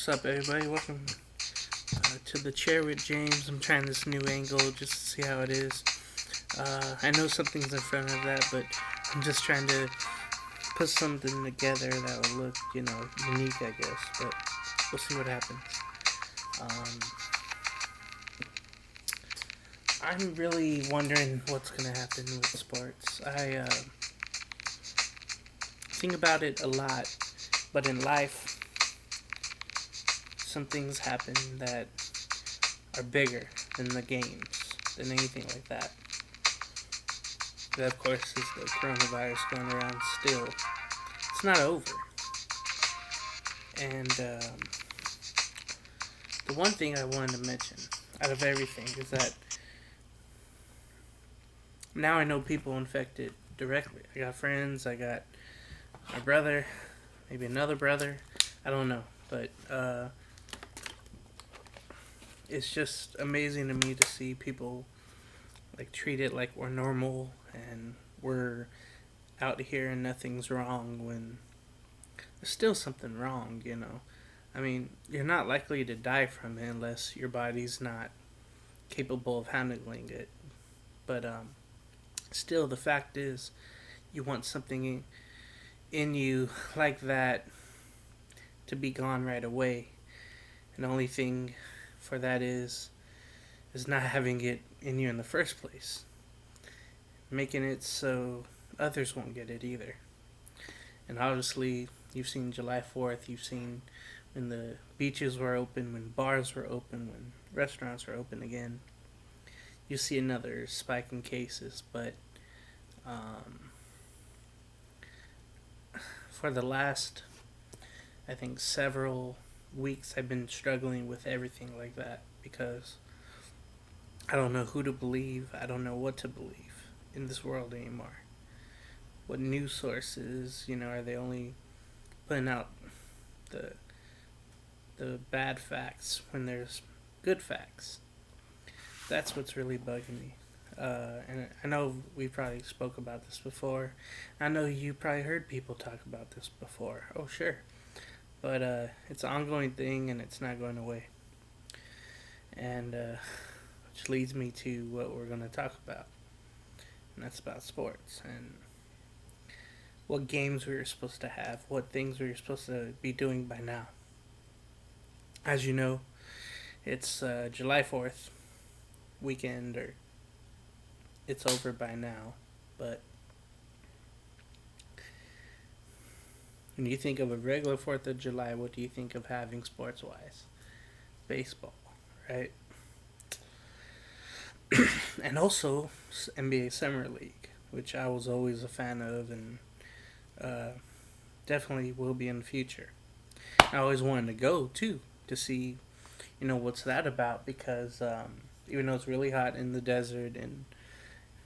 What's up, everybody? Welcome to the chair with James. I'm trying this new angle just to see how it is. I know something's in front of that, but I'm just trying to put something together that will look, unique, I guess. But we'll see what happens. Um, I'm really wondering what's gonna happen with sports. I think about it a lot, but in life, some things happen that are bigger than the games, than anything like that. That, of course, is the coronavirus going around still. It's not over. And the one thing I wanted to mention out of everything is that now I know people infected directly. I got friends, I got my brother, maybe another brother. I don't know. But it's just amazing to me to see people like treat it like we're normal and we're out here and nothing's wrong when there's still something wrong. I mean, you're not likely to die from it unless your body's not capable of handling it. But still, the fact is, you want something in you like that to be gone right away. And the only thing for that is not having it in you in the first place, making it so others won't get it either. And obviously, you've seen July 4th, you've seen when the beaches were open, when bars were open, when restaurants were open again. You see another spike in cases, but for the last, I think, several weeks, I've been struggling with everything like that because I don't know who to believe. I don't know what to believe in this world anymore. What news sources, are they only putting out the the bad facts when there's good facts? That's what's really bugging me. And I know we probably spoke about this before. I know you probably heard people talk about this before. Oh, sure. But it's an ongoing thing and it's not going away. And which leads me to what we're going to talk about. And that's about sports and what games we were supposed to have, what things we were supposed to be doing by now. As you know, it's July 4th weekend, or it's over by now. But when you think of a regular 4th of July, what do you think of having sports wise? Baseball, right? And also NBA Summer League, which I was always a fan of and uh, definitely will be in the future. I always wanted to go too to see, what's that about because even though it's really hot in the desert and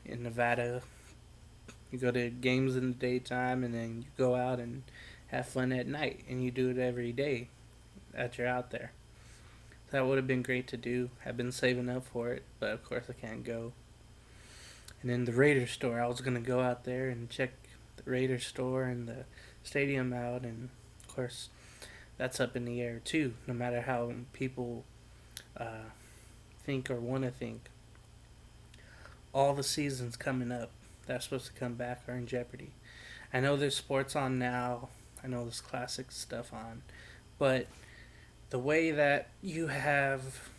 in Nevada, you go to games in the daytime and then you go out and have fun at night and you do it every day that you're out there. That would have been great to do. I've been saving up for it, but of course I can't go. And then the Raiders store, I was gonna go out there and check the Raiders store and the stadium out, and of course that's up in the air too. No matter how people think or want to think, all the seasons coming up that's supposed to come back are in jeopardy. I know there's sports on now. I know there's classic stuff on, but the way that you have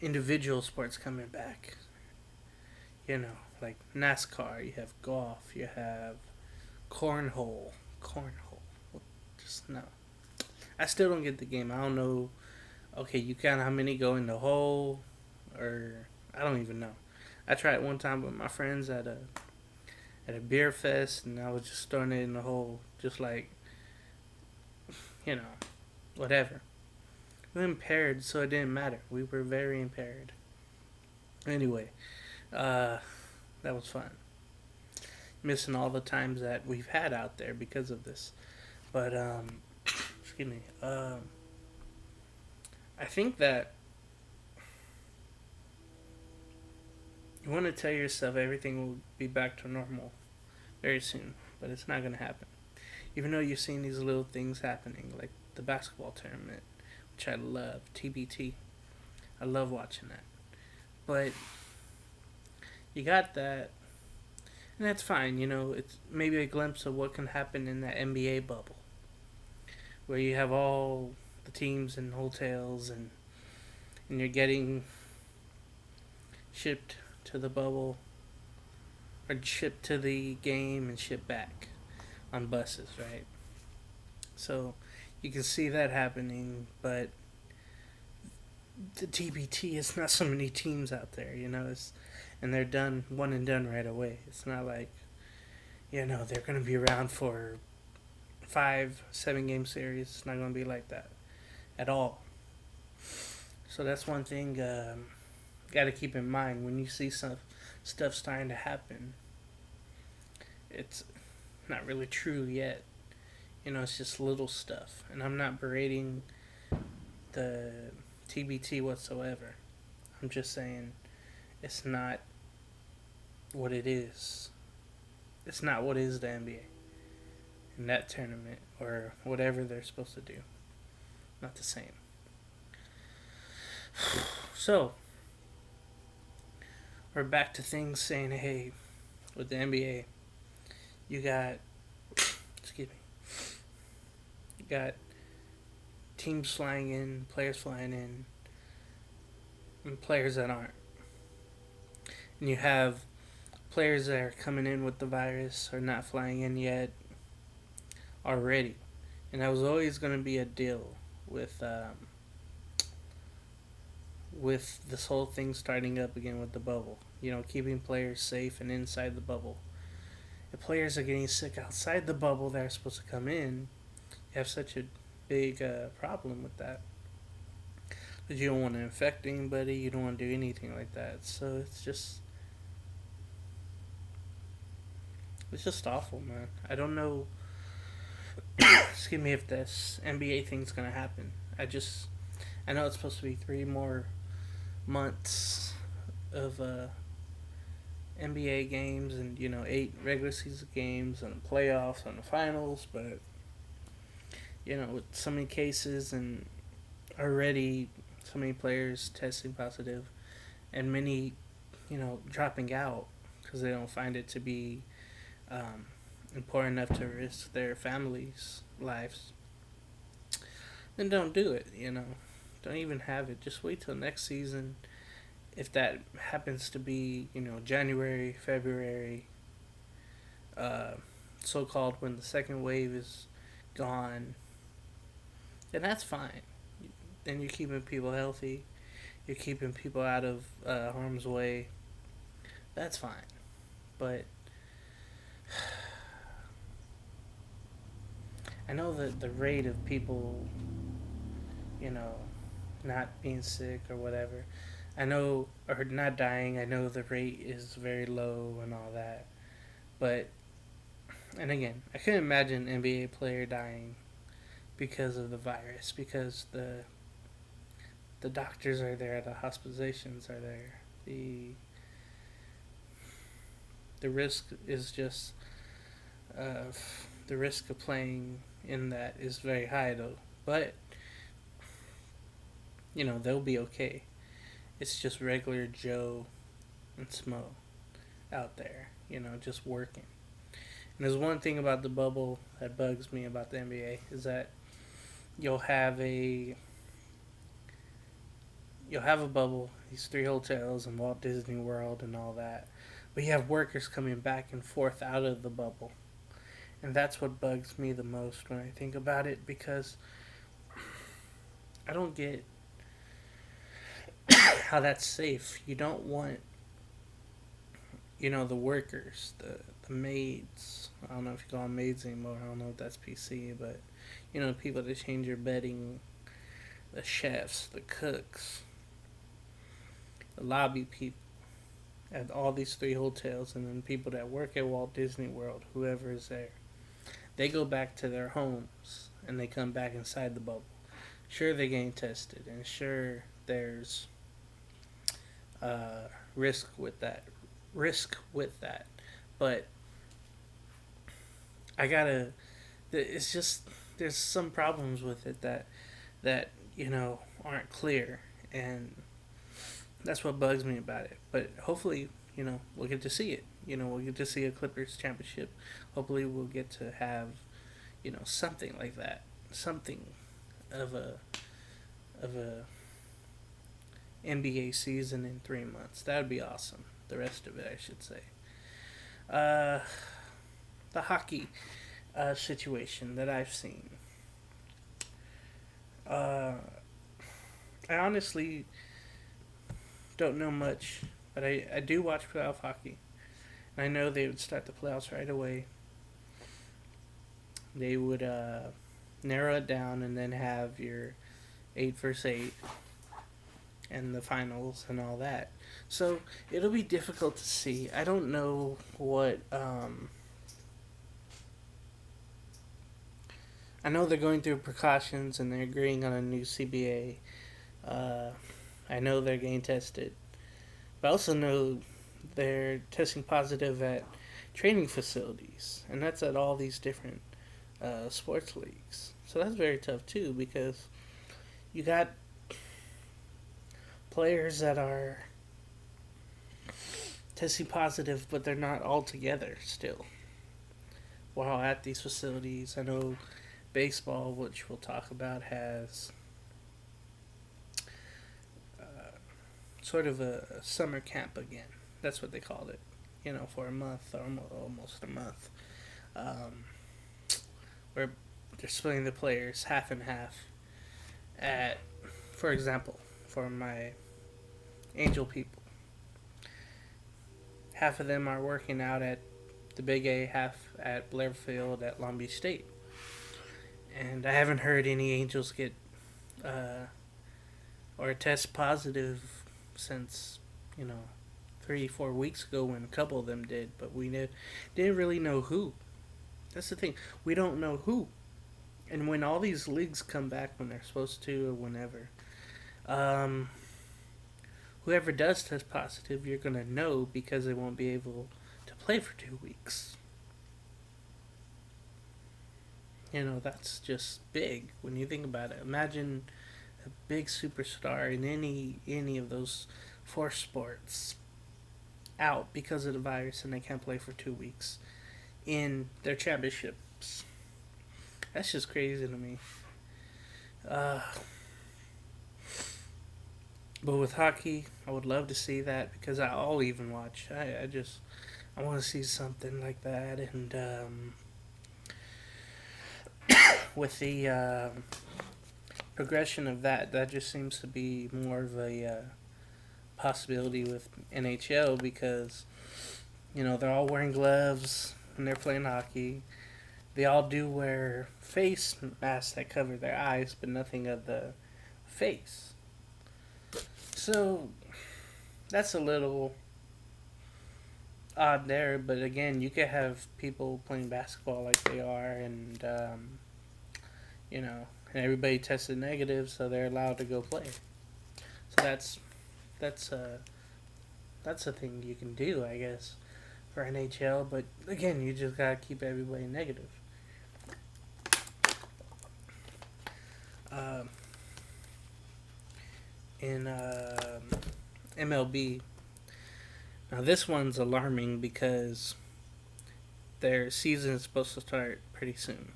individual sports coming back, like NASCAR, you have golf, you have cornhole. Just no. I still don't get the game. I don't know. Okay, you count how many go in the hole, or I don't even know. I tried one time with my friends at a beer fest, and I was just throwing it in the hole, just like, you know, whatever. We were impaired, so it didn't matter. We were very impaired. Anyway, that was fun. Missing all the times that we've had out there because of this. But, excuse me. I think that you want to tell yourself everything will be back to normal very soon, but it's not going to happen. Even though you're seeing these little things happening, like the basketball tournament, which I love. TBT. I love watching that. But you got that, and that's fine. It's maybe a glimpse of what can happen in that NBA bubble, where you have all the teams and hotels, and you're getting shipped to the bubble, or shipped to the game and shipped back on buses, right? So you can see that happening, but the TBT is not so many teams out there, and they're done one and done right away. It's not like they're going to be around for 5, 7 game series. It's not going to be like that at all. So that's one thing got to keep in mind when you see stuff starting to happen. It's not really true yet. It's just little stuff, and I'm not berating the TBT whatsoever. I'm just saying it's not what it is. It's not what is the NBA in that tournament or whatever they're supposed to do. Not the same. So, we're back to things saying, hey, with the NBA, you got, excuse me, you got teams flying in, players flying in, and players that aren't. And you have players that are coming in with the virus or not flying in yet already. And that was always going to be a deal with this whole thing starting up again with the bubble. Keeping players safe and inside the bubble. If players are getting sick outside the bubble that are supposed to come in, you have such a big problem with that. Because you don't want to infect anybody, you don't want to do anything like that. So it's just awful, man. I don't know, excuse me, if this NBA thing's going to happen. I know it's supposed to be 3 more months of NBA games and 8 regular season games and the playoffs and the finals, but with so many cases and already so many players testing positive and many dropping out because they don't find it to be important enough to risk their families' lives, then don't do it. Don't even have it. Just wait till next season. If that happens to be, January, February, so-called when the second wave is gone, then that's fine. Then you're keeping people healthy. You're keeping people out of harm's way. That's fine. But I know that the rate of people, not being sick or whatever, or not dying, I know the rate is very low and all that. But, and again, I couldn't imagine an NBA player dying because of the virus, because the doctors are there, the hospitalizations are there. The risk is just, the risk of playing in that is very high though. But, they'll be okay. It's just regular Joe and Smo out there, just working. And there's one thing about the bubble that bugs me about the NBA is that you'll have a bubble, these 3 hotels and Walt Disney World and all that, but you have workers coming back and forth out of the bubble. And that's what bugs me the most when I think about it, because I don't get how that's safe. You don't want, the workers, the maids. I don't know if you call them maids anymore. I don't know if that's PC, but, people that change your bedding, the chefs, the cooks, the lobby people at all these 3 hotels, and then people that work at Walt Disney World, whoever is there. They go back to their homes, and they come back inside the bubble. Sure, they're getting tested, and sure, there's risk with that. But it's just there's some problems with it that aren't clear, and that's what bugs me about it. But hopefully, we'll get to see it. We'll get to see a Clippers championship. Hopefully, we'll get to have something like that, something of a NBA season in 3 months. That would be awesome. The rest of it, I should say. Uh, the hockey situation that I've seen. Uh, I honestly don't know much, but I do watch playoff hockey. And I know they would start the playoffs right away. They would narrow it down and then have your 8 versus 8 and the finals and all that. So it'll be difficult to see. I don't know what. I know they're going through precautions and they're agreeing on a new CBA. I know they're getting tested. But I also know they're testing positive at training facilities. And that's at all these different sports leagues. So that's very tough too because you got players that are testing positive, but they're not all together still. While at these facilities, I know baseball, which we'll talk about, has sort of a summer camp again. That's what they called it, for a month, almost a month, where they're splitting the players half and half. At, for example, for my Angel people, half of them are working out at the Big A, half at Blair Field at Long Beach State. And I haven't heard any Angels get or test positive since 3-4 weeks ago when a couple of them did, but we didn't really know who. That's the thing, we don't know who. And when all these leagues come back when they're supposed to or whenever, whoever does test positive, you're gonna know because they won't be able to play for 2 weeks. That's just big when you think about it. Imagine a big superstar in any of those 4 sports out because of the virus and they can't play for 2 weeks in their championships. That's just crazy to me. But with hockey, I would love to see that because I'll even watch. I want to see something like that, and with the progression of that just seems to be more of a possibility with NHL because they're all wearing gloves when they're playing hockey. They all do wear face masks that cover their eyes, but nothing of the face. So that's a little odd there, but again, you could have people playing basketball like they are, and and everybody tested negative, so they're allowed to go play. So that's a thing you can do, I guess, for NHL. But again, you just gotta keep everybody negative. In MLB, now this one's alarming because their season is supposed to start pretty soon.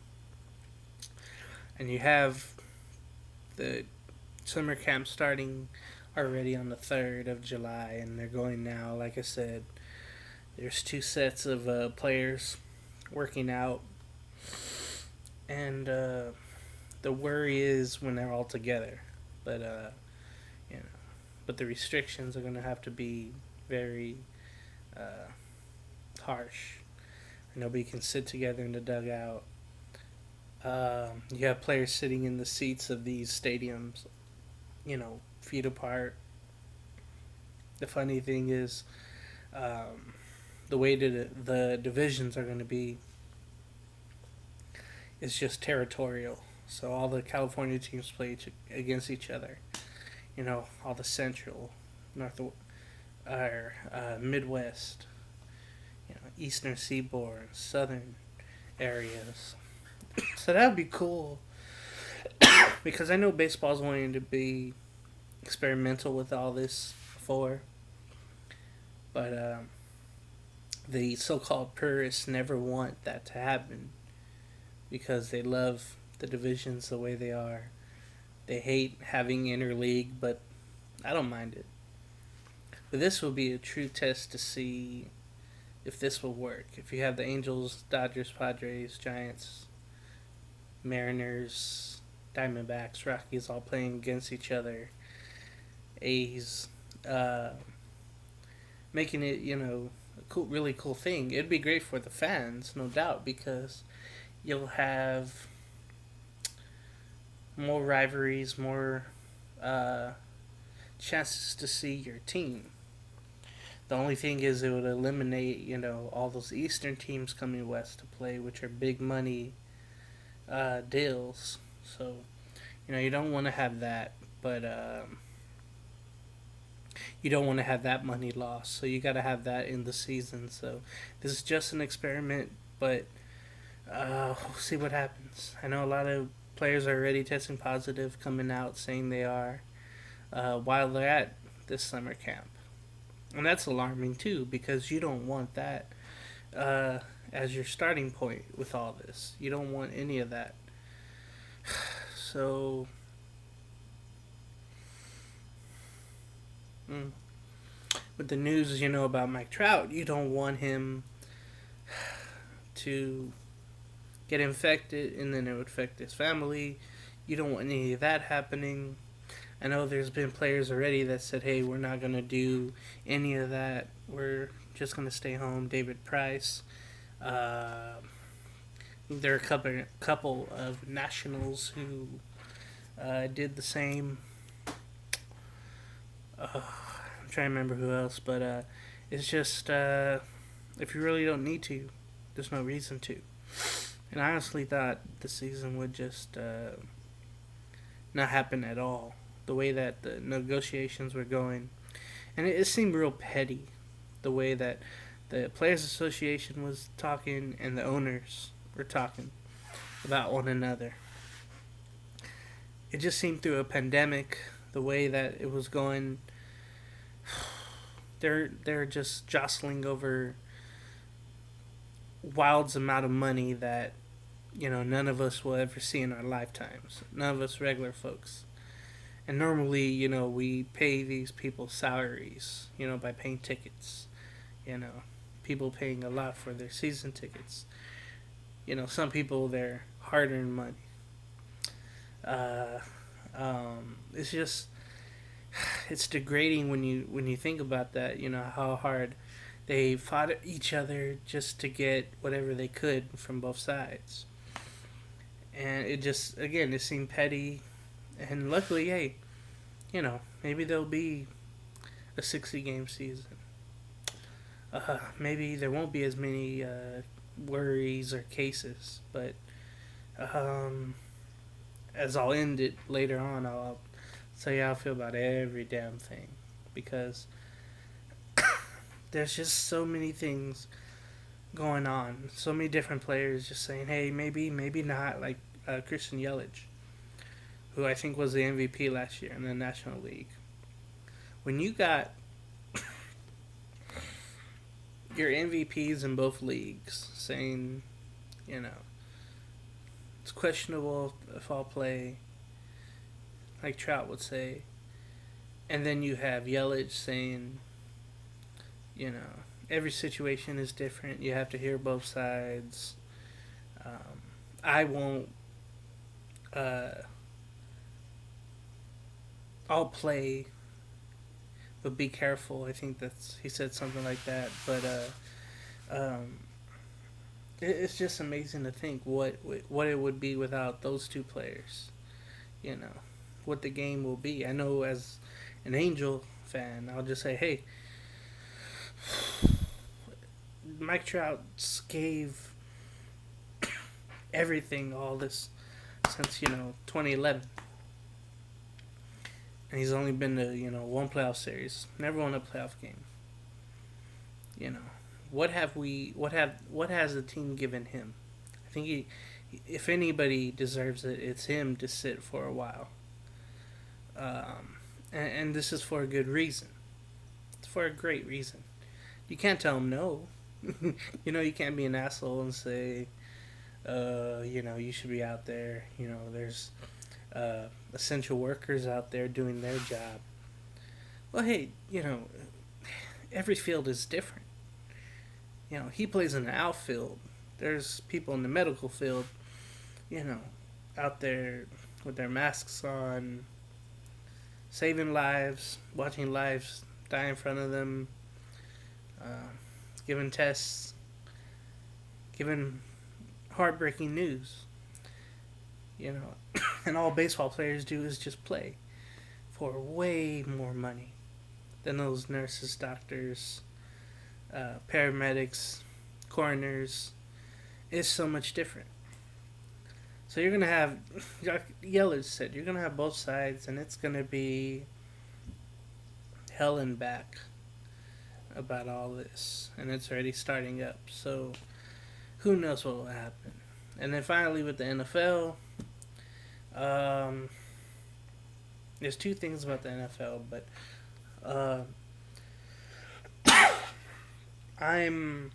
And you have the summer camp starting already on the 3rd of July, and they're going now. Like I said, there's 2 sets of players working out, and the worry is when they're all together. But but the restrictions are going to have to be very harsh. Nobody can sit together in the dugout. You have players sitting in the seats of these stadiums, feet apart. The funny thing is, the way the divisions are going to be is just territorial. So all the California teams play against each other. All the Central, North, or Midwest, Eastern Seaboard, Southern areas. So that would be cool because I know baseball's wanting to be experimental with all this before, but the so-called purists never want that to happen because they love the divisions the way they are. They hate having interleague, but I don't mind it. But this will be a true test to see if this will work. If you have the Angels, Dodgers, Padres, Giants, Mariners, Diamondbacks, Rockies all playing against each other, A's, uh, making it, a cool, really cool thing. It'd be great for the fans, no doubt, because you'll have more rivalries, more uh, chances to see your team. The only thing is, it would eliminate, all those Eastern teams coming west to play, which are big money deals. So, you don't want to have that, but you don't want to have that money lost. So you got to have that in the season. So this is just an experiment, but we'll see what happens. I know a lot of players are already testing positive, coming out saying they are while they're at this summer camp. And that's alarming too, because you don't want that as your starting point with all this. You don't want any of that. So, with the news, about Mike Trout, you don't want him to get infected and then it would affect his family. You don't want any of that happening. I know there's been players already that said, hey, we're not going to do any of that. We're just going to stay home. David Price. There are a couple of nationals who did the same. I'm trying to remember who else, but it's just if you really don't need to, there's no reason to. And I honestly thought the season would just not happen at all. The way that the negotiations were going, and it seemed real petty, the way that the Players Association was talking and the owners were talking about one another. It just seemed through a pandemic, the way that it was going. They're just jostling over wild amount of money that none of us will ever see in our lifetimes. None of us regular folks. And normally, we pay these people salaries, by paying tickets. People paying a lot for their season tickets. Some people, their hard-earned money. Uh, it's just, it's degrading when you think about that. How hard they fought each other just to get whatever they could from both sides. And it just, again, it seemed petty. And luckily, hey, maybe there'll be a 60-game season. Maybe there won't be as many worries or cases, but as I'll end it later on, I'll say how I feel about every damn thing, because there's just so many things going on, so many different players just saying, hey, maybe not, like Christian Yelich, who I think was the MVP last year in the National League. When you got your MVPs in both leagues saying, it's questionable if I'll play, like Trout would say, and then you have Yelich saying, every situation is different. You have to hear both sides. I won't. I'll play, but be careful. I think he said something like that. But it's just amazing to think what it would be without those two players. What the game will be. I know as an Angel fan, I'll just say, hey, Mike Trout gave everything all this since 2011. And he's only been to, one playoff series. Never won a playoff game. What has the team given him? I think If anybody deserves it, it's him to sit for a while. And this is for a good reason. It's for a great reason. You can't tell him no. You can't be an asshole and say, you should be out there. There's essential workers out there doing their job. Well, hey, every field is different. He plays in the outfield. There's people in the medical field, you know, out there with their masks on, saving lives, watching lives die in front of them, uh, giving tests, giving heartbreaking news. And all baseball players do is just play for way more money than those nurses, doctors, paramedics, coroners. It's so much different. So you're gonna have, like Yeller said, you're gonna have both sides, and it's gonna be hell and back about all this, and it's already starting up. So who knows what will happen? And then finally with the NFL, there's two things about the NFL, but I'm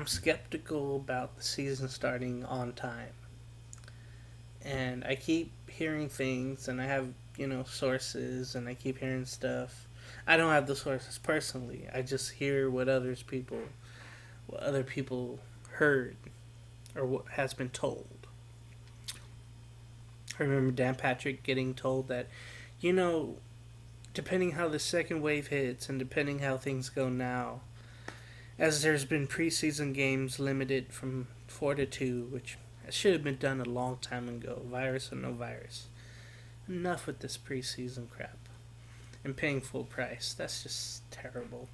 skeptical about the season starting on time. And I keep hearing things, and I have, sources, and I keep hearing stuff. I don't have the sources personally. I just hear what other people heard, or what has been told. I remember Dan Patrick getting told that, depending how the second wave hits and depending how things go now, as there's been preseason games limited from 4 to 2, which should have been done a long time ago, virus or no virus. Enough with this preseason crap and paying full price. That's just terrible.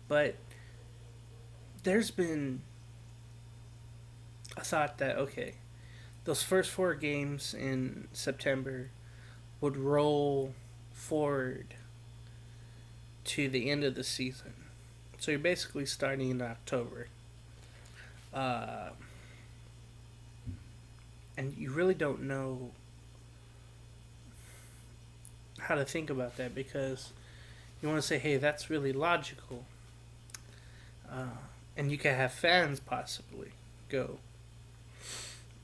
But there's been a thought that, okay, those first 4 games in September would roll forward to the end of the season. So you're basically starting in October. And you really don't know how to think about that, because you want to say, hey, that's really logical. And you can have fans possibly go.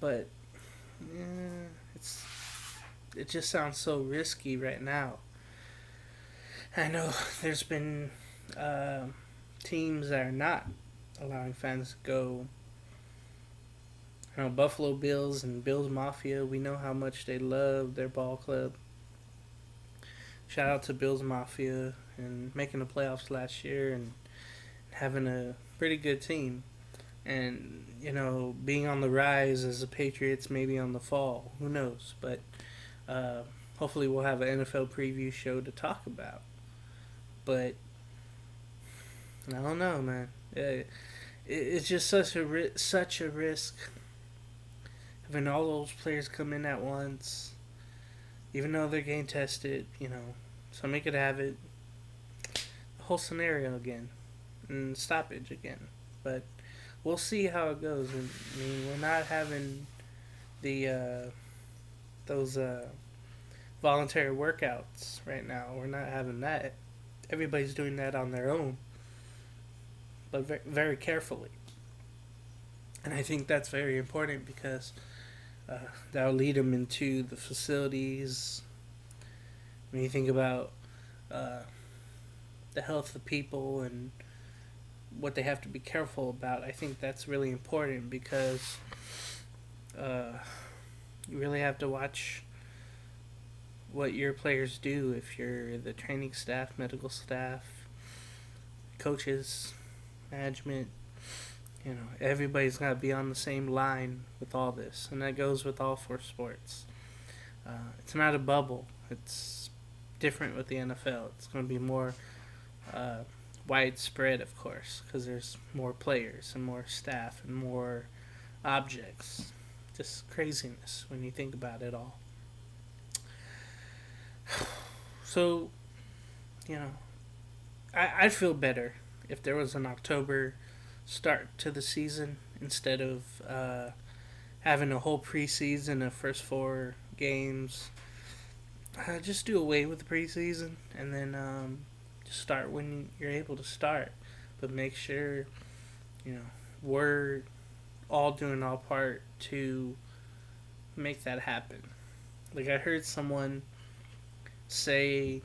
But it just sounds so risky right now. I know there's been teams that are not allowing fans to go. Buffalo Bills and Bills Mafia, we know how much they love their ball club. Shout out to Bills Mafia and making the playoffs last year and having a pretty good team. And, being on the rise as the Patriots, maybe on the fall. Who knows? But hopefully we'll have an NFL preview show to talk about. But I don't know, man. It's just such a risk having all those players come in at once, even though they're getting tested. Some could have it. The whole scenario again, and stoppage again. But we'll see how it goes. I mean, we're not having those voluntary workouts right now. We're not having that. Everybody's doing that on their own, but very, very carefully. And I think that's very important, because that'll lead them into the facilities. When you think about the health of people and what they have to be careful about, I think that's really important, because you really have to watch what your players do. If you're the training staff, medical staff, coaches, management, everybody's got to be on the same line with all this, and that goes with all 4 sports. It's not a bubble. It's different with the NFL. It's going to be more widespread, of course, because there's more players and more staff and more objects. Just craziness when you think about it all. So, I'd feel better if there was an October start to the season instead of having a whole preseason of first four games. Just do away with the preseason and then just start when you're able to start. But make sure, we're all doing our part to make that happen. Like I heard someone say,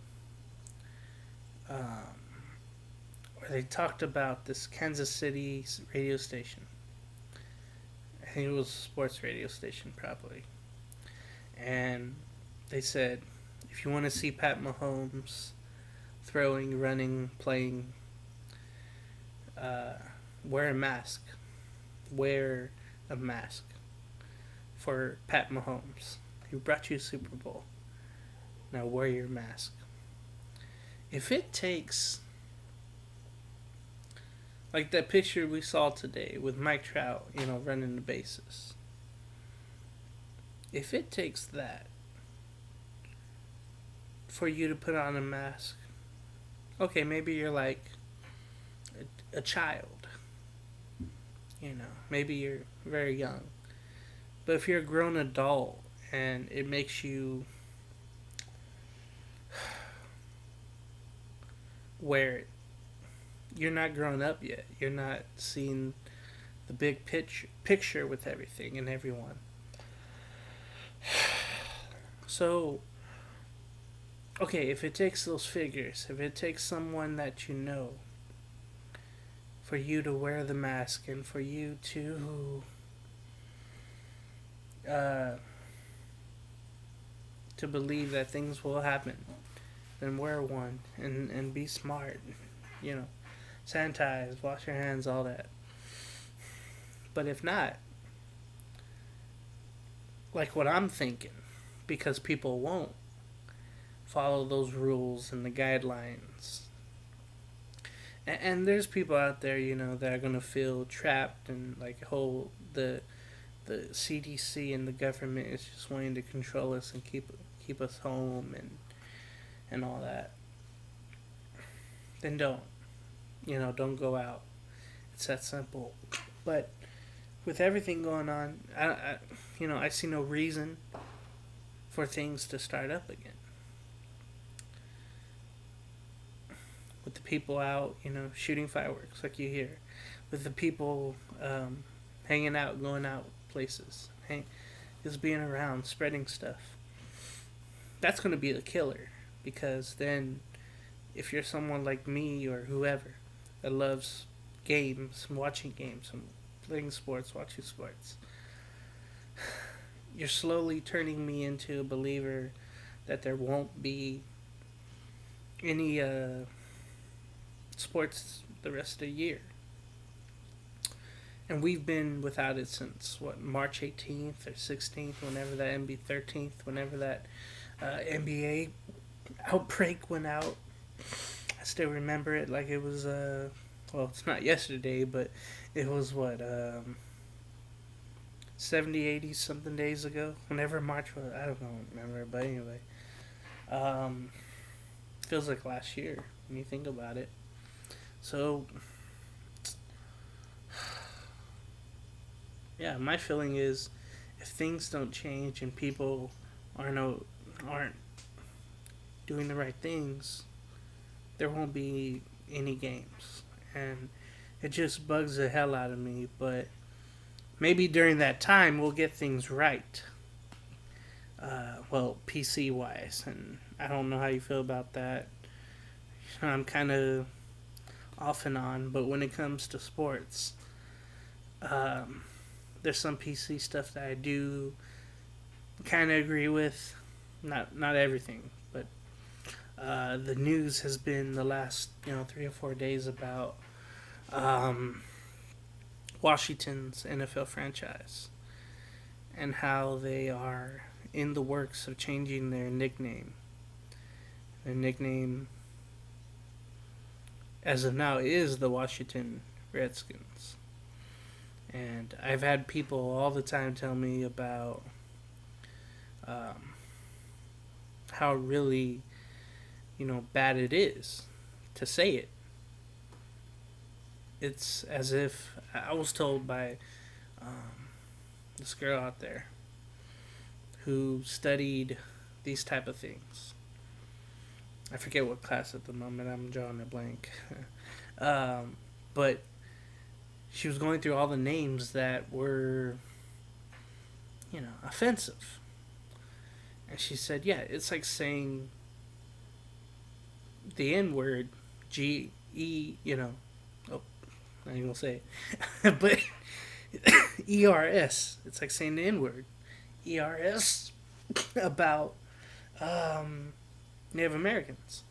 where they talked about this Kansas City radio station. I think it was a sports radio station, probably. And they said, if you want to see Pat Mahomes throwing, running, playing, wear a mask. Wear a mask for Pat Mahomes, who brought you a Super Bowl. Now wear your mask. If it takes, like that picture we saw today with Mike Trout, running the bases. If it takes that for you to put on a mask, okay, maybe you're like a child. Maybe you're very young. But if you're a grown adult and it makes you wear it, you're not grown up yet. You're not seeing the big picture with everything and everyone. So, okay, if it takes those figures, if it takes someone that you know, for you to wear the mask and for you to believe that things will happen, then wear one and be smart. Sanitize, wash your hands, all that. But if not, like what I'm thinking, because people won't follow those rules and the guidelines. And there's people out there, that are going to feel trapped and like the CDC and the government is just wanting to control us and keep us home and all that. Then don't. Don't go out. It's that simple. But with everything going on, I see no reason for things to start up again. With the people out, shooting fireworks like you hear. With the people hanging out, going out places. Just being around, spreading stuff. That's going to be the killer. Because then, if you're someone like me or whoever that loves games, and watching games, and playing sports, watching sports, you're slowly turning me into a believer that there won't be any sports the rest of the year. And we've been without it since, March 18th or 16th, whenever that NBA 13th, whenever that NBA outbreak went out. I still remember it like it was, it's not yesterday, but it was 70, 80 something days ago. Whenever March was, I don't remember, but anyway. Feels like last year when you think about it. So, yeah, my feeling is if things don't change and people aren't doing the right things, there won't be any games. And it just bugs the hell out of me, but maybe during that time we'll get things right. PC wise, and I don't know how you feel about that. I'm kind of off and on, but when it comes to sports, there's some PC stuff that I do kind of agree with. Not everything, but the news has been the last 3 or 4 days about Washington's NFL franchise and how they are in the works of changing their nickname. Their nickname, as of now, is the Washington Redskins. And I've had people all the time tell me about how really, bad it is to say it. It's as if I was told by um, this girl out there who studied these type of things. I forget what class at the moment. I'm drawing a blank. But she was going through all the names that were, offensive. And she said, yeah, it's like saying the N word, G-E, oh, I ain't gonna say it. But ERS, it's like saying the N word. ERS about Native Americans.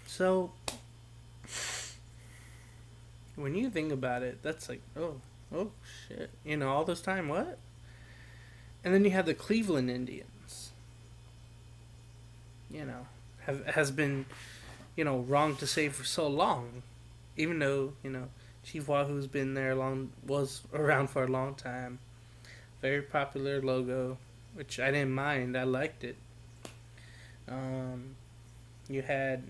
So, when you think about it, that's like, oh shit. All this time, what? And then you have the Cleveland Indians. Has been, wrong to say for so long. Even though, Chief Wahoo's been there was around for a long time. Very popular logo, which I didn't mind. I liked it. You had,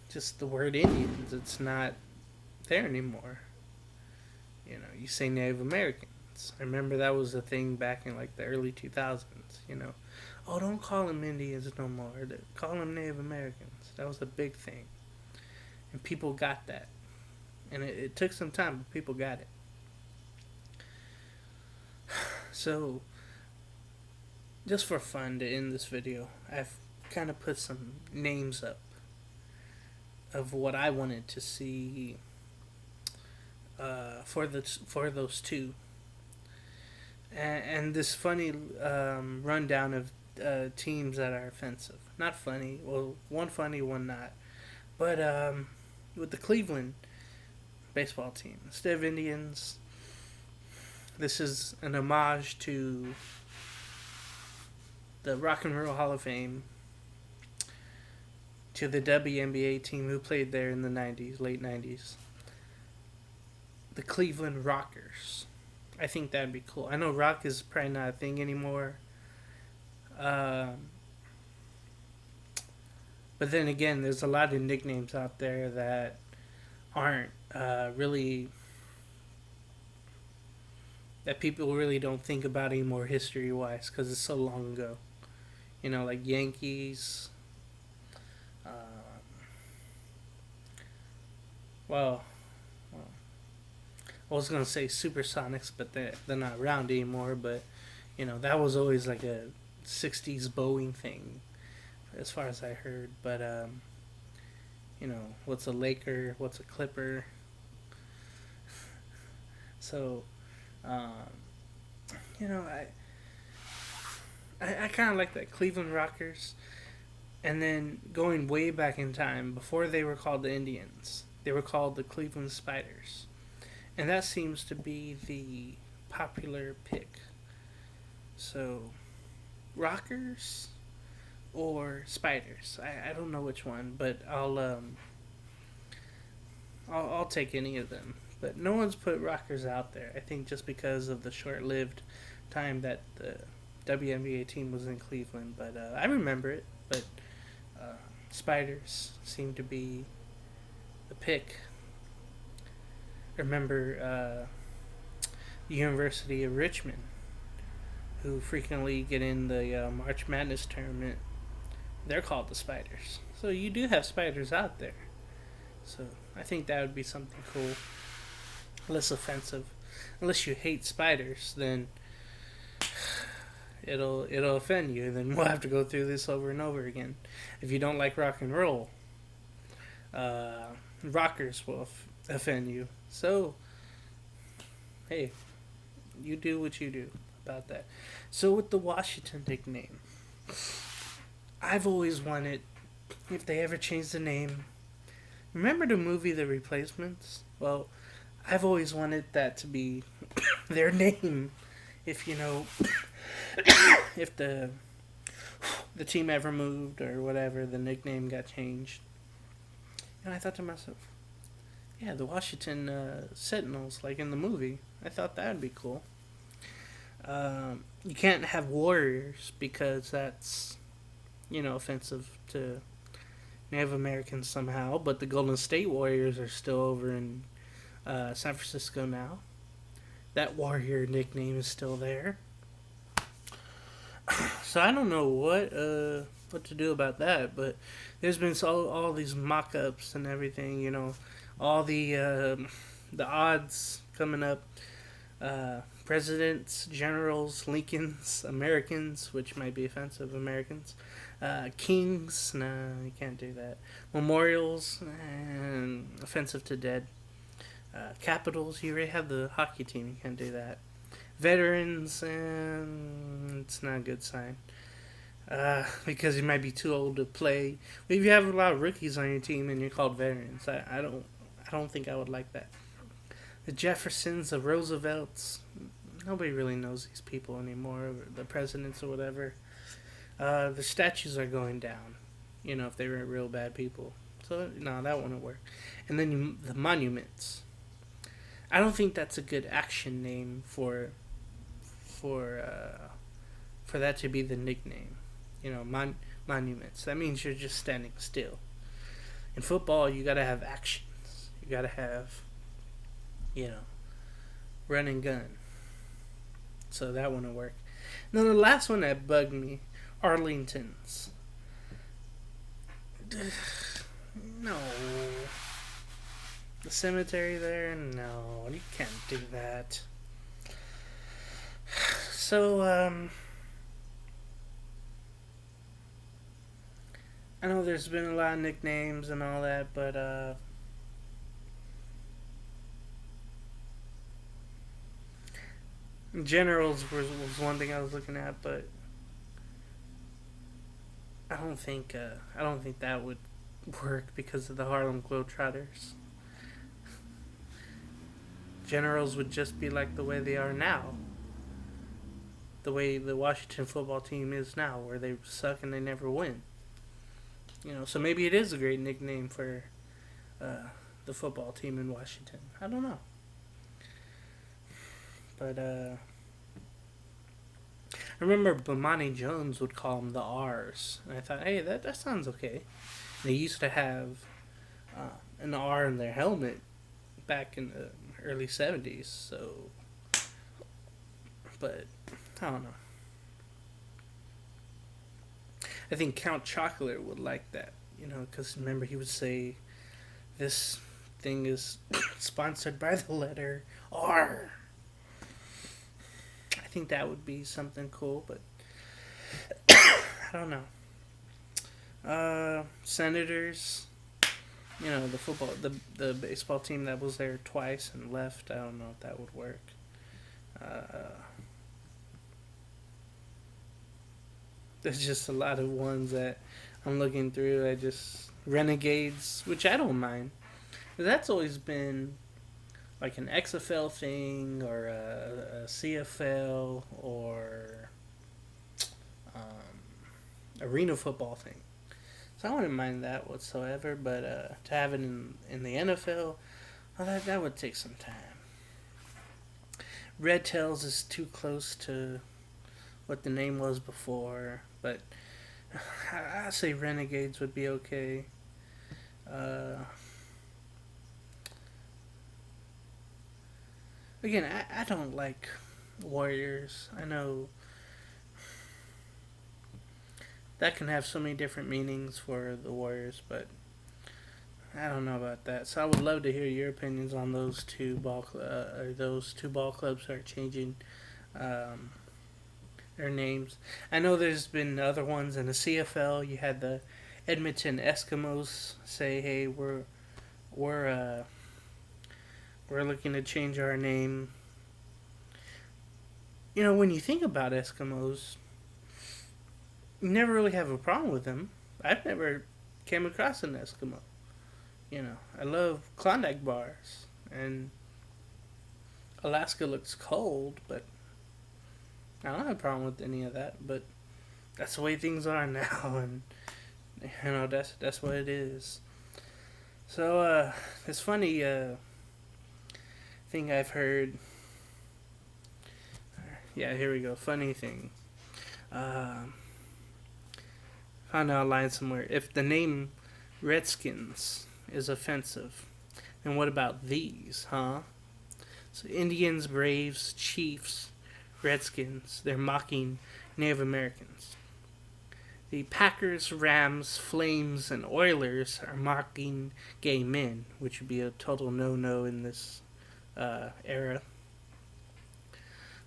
just the word Indians. It's not there anymore. You say Native Americans. I remember that was a thing back in like the early 2000s. Oh, don't call them Indians no more. Call them Native Americans. That was a big thing, and people got that. And it took some time, but people got it. So, just for fun to end this video, I've kind of put some names up of what I wanted to see for those two, and this funny rundown of teams that are offensive. Not funny. Well, one funny, one not. But with the Cleveland baseball team, instead of Indians, this is an homage to the Rock and Roll Hall of Fame, to the WNBA team who played there in the 90s, late 90s. The Cleveland Rockers. I think that'd be cool. I know rock is probably not a thing anymore. But then again, there's a lot of nicknames out there that aren't really, that people really don't think about anymore history-wise because it's so long ago. Like Yankees. Well, I was going to say Supersonics, but they're not around anymore. But, that was always like a 60s Boeing thing, as far as I heard. But, what's a Laker? What's a Clipper? So, I kind of like that Cleveland Rockers. And then going way back in time, before they were called the Indians, they were called the Cleveland Spiders. And that seems to be the popular pick. So, Rockers or Spiders. I don't know which one, but I'll take any of them. But no one's put Rockers out there. I think just because of the short-lived time that the WNBA team was in Cleveland. But I remember it. But Spiders seem to be the pick. Remember the University of Richmond, who frequently get in the March Madness tournament. They're called the Spiders. So you do have spiders out there. So I think that would be something cool. Less offensive. Unless you hate spiders, then it'll offend you. Then we'll have to go through this over and over again. If you don't like rock and roll, rockers will offend you. So, hey, you do what you do about that. So with the Washington nickname, I've always wanted, if they ever change the name, remember the movie The Replacements? Well, I've always wanted that to be their name. If if the team ever moved or whatever, the nickname got changed. And I thought to myself, yeah, the Washington Sentinels, like in the movie. I thought that would be cool. You can't have Warriors because that's, offensive to, Native Americans somehow, but the Golden State Warriors are still over in San Francisco now. That Warrior nickname is still there. So I don't know what to do about that, but there's been all these mock-ups and everything, all the odds coming up. Presidents, generals, Lincolns, Americans, which might be offensive, Americans, kings, no, you can't do that. Memorials, and offensive to dead. Capitals, you already have the hockey team, you can't do that. Veterans, and it's not a good sign. Because you might be too old to play. If you have a lot of rookies on your team and you're called veterans, I don't think I would like that. The Jeffersons, the Roosevelts, nobody really knows these people anymore. The presidents or whatever. The statues are going down. If they were real bad people. So no, that wouldn't work. And then the monuments. I don't think that's a good action name for that to be the nickname. Monuments. That means you're just standing still. In football, you gotta have actions. You gotta have, run and gun. So that wouldn't work. And then the last one that bugged me, Arlingtons. No. The cemetery there? No, you can't do that. So, I know there's been a lot of nicknames and all that, but, Generals was one thing I was looking at, but I don't think that would work because of the Harlem Globetrotters. Generals would just be like the way they are now. The way the Washington football team is now, where they suck and they never win. So maybe it is a great nickname for the football team in Washington. I don't know. But I remember Bomani Jones would call them the R's. And I thought, hey, that sounds okay. They used to have an R in their helmet back in the early 70s, so. But, I don't know. I think Count Chocolate would like that, because remember he would say, this thing is sponsored by the letter R. I think that would be something cool, but I don't know. Senators, the football, the baseball team that was there twice and left. I don't know if that would work. There's just a lot of ones that I'm looking through. Renegades, which I don't mind. That's always been like an XFL thing or a CFL or arena football thing. So I wouldn't mind that whatsoever, but to have it in the NFL, well, that would take some time. Red Tails is too close to what the name was before, but I say Renegades would be okay. Again, I don't like Warriors. I know that can have so many different meanings for the Warriors, but I don't know about that. So I would love to hear your opinions on those two ball clubs that are changing their names. I know there's been other ones in the CFL. You had the Edmonton Eskimos say, "Hey, we're looking to change our name." When you think about Eskimos, you never really have a problem with them. I've never came across an Eskimo. I love Klondike bars, and Alaska looks cold, but I don't have a problem with any of that. But that's the way things are now, and that's what it is. So it's funny thing I've heard. Yeah, here we go. Funny thing. Found out online somewhere. If the name Redskins is offensive. And what about these, huh? So Indians, Braves, Chiefs, Redskins, they're mocking Native Americans. The Packers, Rams, Flames, and Oilers are mocking gay men, which would be a total no-no in this era.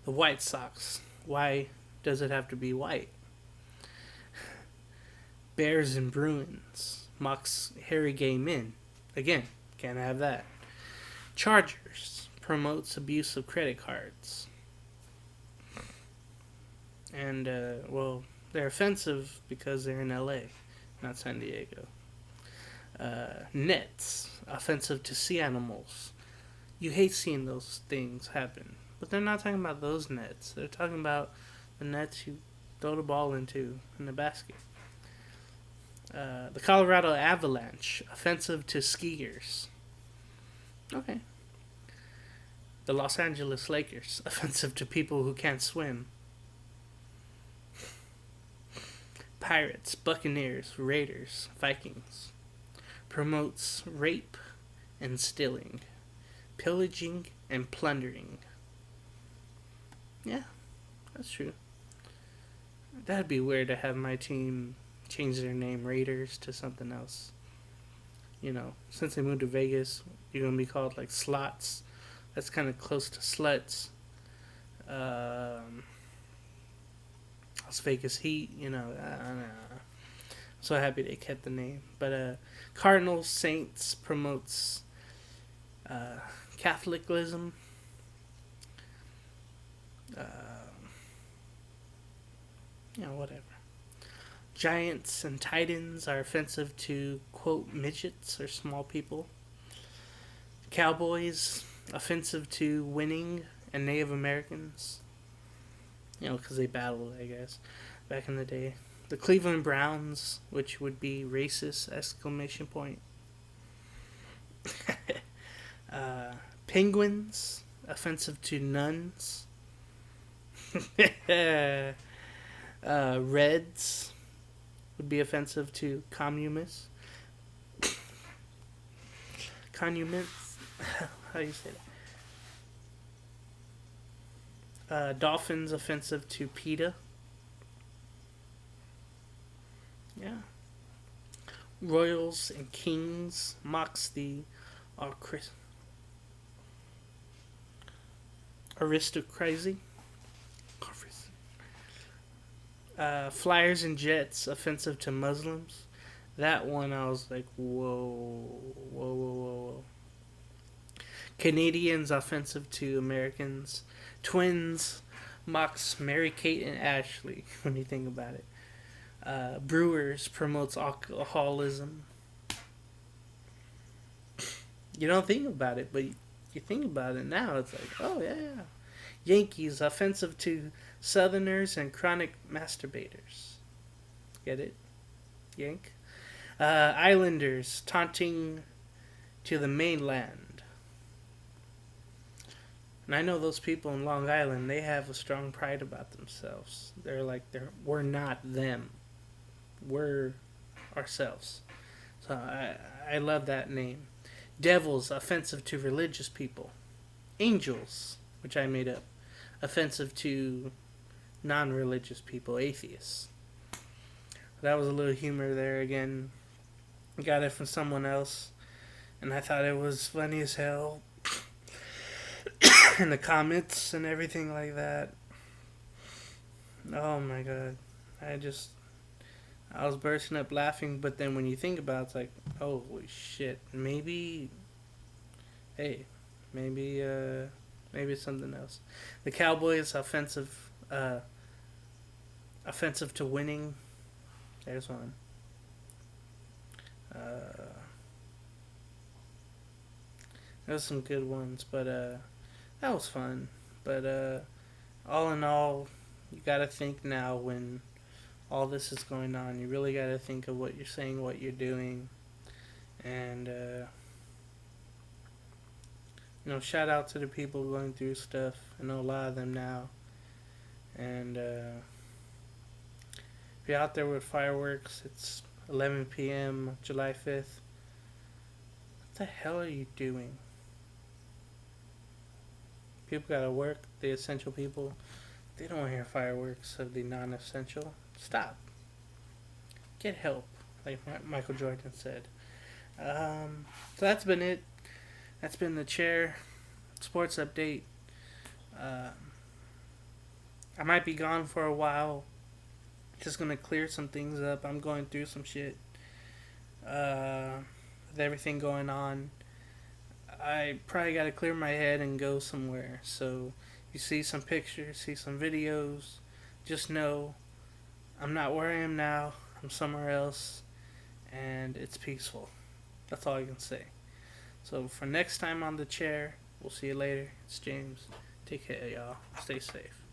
The White Sox, why does it have to be white? Bears and Bruins mocks hairy gay men. Again, can't have that. Chargers promotes abuse of credit cards. And, well, they're offensive because they're in LA, not San Diego. Nets, offensive to sea animals. You hate seeing those things happen. But they're not talking about those nets. They're talking about the nets you throw the ball into in the basket. The Colorado Avalanche, offensive to skiers. Okay. The Los Angeles Lakers, offensive to people who can't swim. Pirates, Buccaneers, Raiders, Vikings. Promotes rape and stealing. Pillaging and plundering. Yeah, that's true. That'd be weird to have my team change their name Raiders to something else. You know, since they moved to Vegas, you're going to be called like Slots. That's kind of close to Sluts. Las Vegas Heat, you know. I'm so happy they kept the name. But Cardinals, Saints promotes Catholicism. Whatever. Giants and Titans are offensive to, quote, midgets or small people. Cowboys, offensive to winning and Native Americans. You know, because they battled, I guess, back in the day. The Cleveland Browns, which would be racist, exclamation point. Penguins, offensive to nuns. Reds would be offensive to communists. Communists? How do you say that? Dolphins, offensive to PETA. Yeah. Royals and Kings mocks the aristocracy. Flyers and Jets, offensive to Muslims. That one I was like, whoa. Canadians, offensive to Americans. Twins mocks Mary-Kate and Ashley, when you think about it. Brewers promotes alcoholism. You don't think about it, but you think about it now, it's like, oh yeah. Yankees, offensive to Southerners and chronic masturbators. Get it? Yank? Islanders, taunting to the mainland. And I know those people in Long Island, they have a strong pride about themselves. They're like, we're not them. We're ourselves. So I love that name. Devils, offensive to religious people. Angels, which I made up, offensive to non-religious people, atheists. That was a little humor there again. Got it from someone else, and I thought it was funny as hell. In the comments and everything like that. Oh my god. I was bursting up laughing, but then when you think about it, it's like, holy shit. Maybe it's something else. The Cowboys, offensive to winning. There's one. There's some good ones, but that was fun. But all in all, you gotta think now when all this is going on. You really gotta think of what you're saying, what you're doing, and shout out to the people going through stuff. I know a lot of them now, and if you're out there with fireworks, it's 11 p.m. July 5th. What the hell are you doing? People gotta work, the essential people. They don't want to hear fireworks of the non essential. Stop. Get help, like Michael Jordan said. So that's been it. That's been the chair sports update. Uh, I might be gone for a while. Just gonna clear some things up. I'm going through some shit. Uh, with everything going on, I probably gotta clear my head and go somewhere. So you see some pictures, see some videos. Just know I'm not where I am now. I'm somewhere else, and it's peaceful. That's all I can say. So for next time on the chair, we'll see you later. It's James. Take care, y'all. Stay safe.